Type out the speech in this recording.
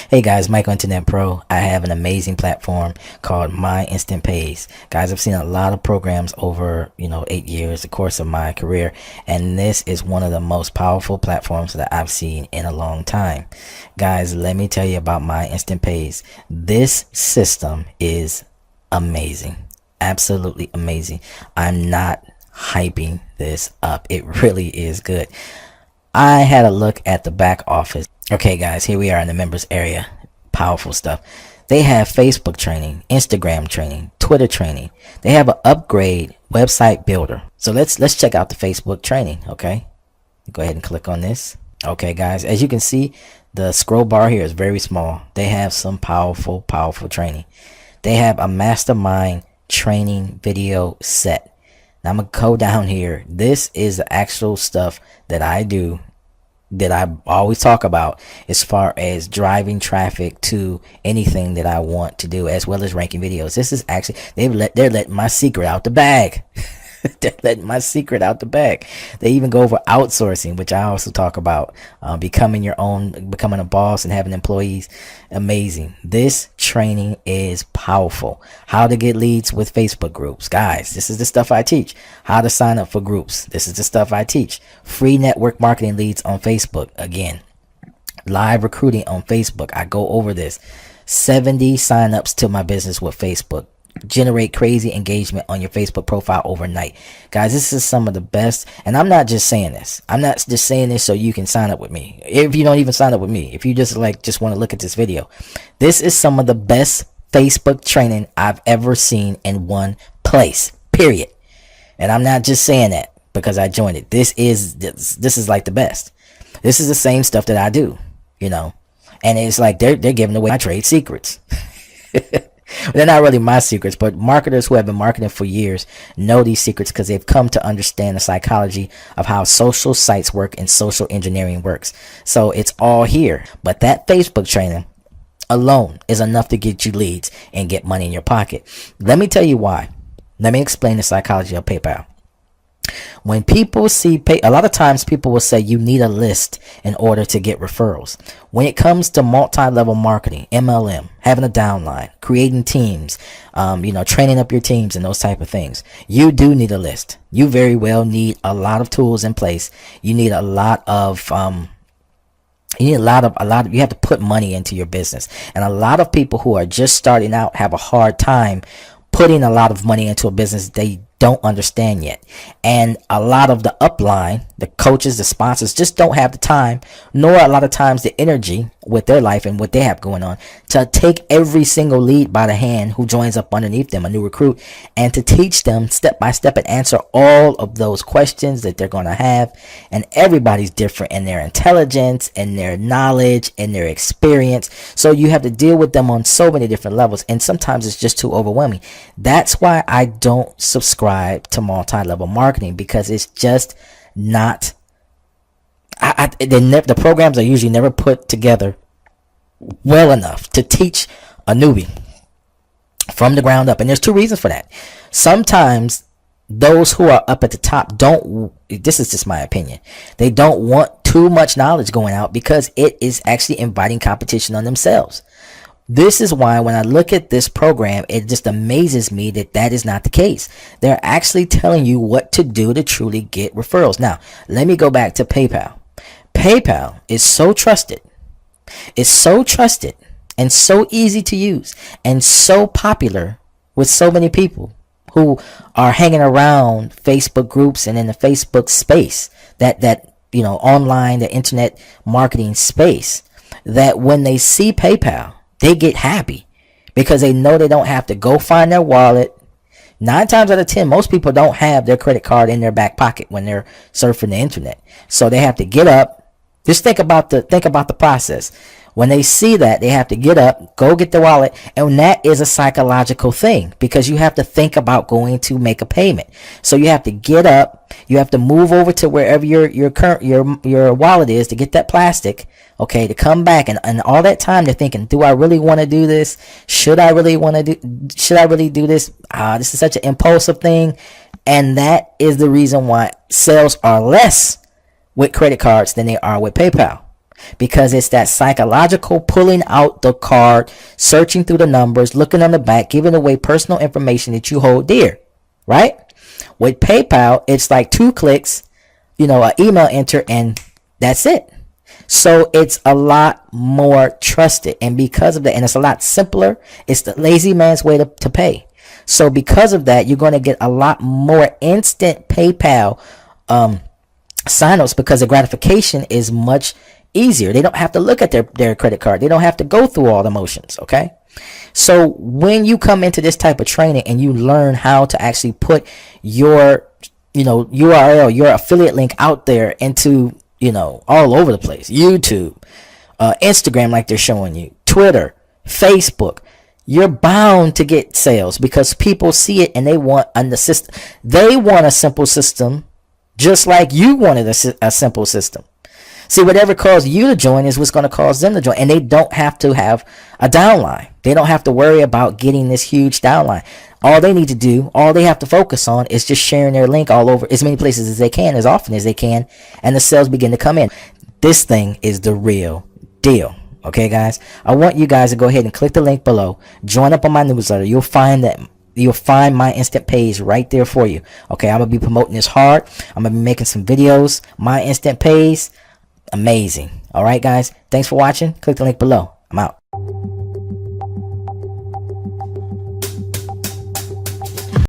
Hey guys, Michael Internet Pro. I have an amazing platform called My Instant Pays. Guys, I've seen a lot of programs over, 8 years, the course of my career, and this is one of the most powerful platforms that I've seen in a long time. Guys, let me tell you about My Instant Pays. This system is amazing. Absolutely amazing. I'm not hyping this up. It really is good. I had a look at the back office. Okay, guys, here we are in the members area. Powerful stuff. They have Facebook training, Instagram training, Twitter training. They have an upgrade website builder. So let's check out the Facebook training, okay? Go ahead and click on this. Okay, guys, as you can see, the scroll bar here is very small. They have some powerful training. They have a mastermind training video set. Now I'm going to go down here. This is the actual stuff that I do, that I always talk about as far as driving traffic to anything that I want to do, as well as ranking videos. This is actually, they're letting my secret out the bag. They're letting my secret out the bag. They even go over outsourcing, which I also talk about, becoming a boss and having employees. Amazing. This training is powerful. How to get leads with Facebook groups. Guys, this is the stuff I teach. How to sign up for groups. This is the stuff I teach. Free network marketing leads on Facebook. Again, live recruiting on Facebook. I go over this. 70 signups to my business with Facebook. Generate crazy engagement on your Facebook profile overnight. Guys, this is some of the best, and I'm not just saying this. I'm not just saying this so you can sign up with me. If you don't even sign up with me, if you just want to look at this video, this is some of the best Facebook training I've ever seen in one place, period. And I'm not just saying that because I joined it. This is like the best. This is the same stuff that I do, and it's like they're giving away my trade secrets. They're not really my secrets, but marketers who have been marketing for years know these secrets because they've come to understand the psychology of how social sites work and social engineering works. So it's all here. But that Facebook training alone is enough to get you leads and get money in your pocket. Let me tell you why. Let me explain the psychology of PayPal. When people see a lot of times people will say you need a list in order to get referrals. When it comes to multi-level marketing, MLM, having a downline, creating teams, training up your teams and those type of things, you do need a list. You very well need a lot of tools in place. You need a lot of you have to put money into your business. And a lot of people who are just starting out have a hard time putting a lot of money into a business they don't understand yet. And a lot of the upline, the coaches, the sponsors just don't have the time, nor a lot of times the energy with their life and what they have going on to take every single lead by the hand who joins up underneath them, a new recruit, and to teach them step by step and answer all of those questions that they're going to have. And everybody's different in their intelligence and their knowledge and their experience. So you have to deal with them on so many different levels. And sometimes it's just too overwhelming. That's why I don't subscribe to multi-level marketing, because it's just not the programs are usually never put together well enough to teach a newbie from the ground up. And there's two reasons for that. Sometimes those who are up at the top this is just my opinion, they don't want too much knowledge going out because it is actually inviting competition on themselves. This is why when I look at this program, it just amazes me that is not the case. They're actually telling you what to do to truly get referrals. Now, let me go back to PayPal. PayPal is so trusted. It's so trusted and so easy to use and so popular with so many people who are hanging around Facebook groups and in the Facebook space, that online, the internet marketing space, that when they see PayPal, they get happy because they know they don't have to go find their wallet. 9 times out of 10, most people don't have their credit card in their back pocket when they're surfing the internet. So they have to get up. Just think about the process. When they see that, they have to get up, go get the wallet, and that is a psychological thing because you have to think about going to make a payment. So you have to get up, you have to move over to wherever your wallet is to get that plastic, okay, to come back, and all that time they're thinking, do I really want to do this? Should I really do this? This is such an impulsive thing, and that is the reason why sales are less with credit cards than they are with PayPal, because it's that psychological pulling out the card, searching through the numbers, looking on the back, giving away personal information that you hold dear, right? With PayPal, it's like 2 clicks, an email enter, and that's it. So it's a lot more trusted, and because of that, and it's a lot simpler, it's the lazy man's way to pay. So because of that, you're going to get a lot more instant PayPal signups, because the gratification is much easier. They don't have to look at their credit card. They don't have to go through all the motions. Okay. So when you come into this type of training and you learn how to actually put your, URL, your affiliate link out there into, all over the place, YouTube, Instagram, like they're showing you, Twitter, Facebook, you're bound to get sales, because people see it and they want a simple system, just like you wanted a simple system. See, whatever caused you to join is what's going to cause them to join, and they don't have to have a downline. They don't have to worry about getting this huge downline. All they need to do, all they have to focus on, is just sharing their link all over, as many places as they can, as often as they can, and the sales begin to come in. This thing is the real deal. Okay, guys, I want you guys to go ahead and click the link below, join up on my newsletter. You'll find my instant pays right there for you. Okay, I'm gonna be promoting this hard. I'm gonna be making some videos. My instant pays, amazing. All right, guys, thanks for watching. Click the link below. I'm out.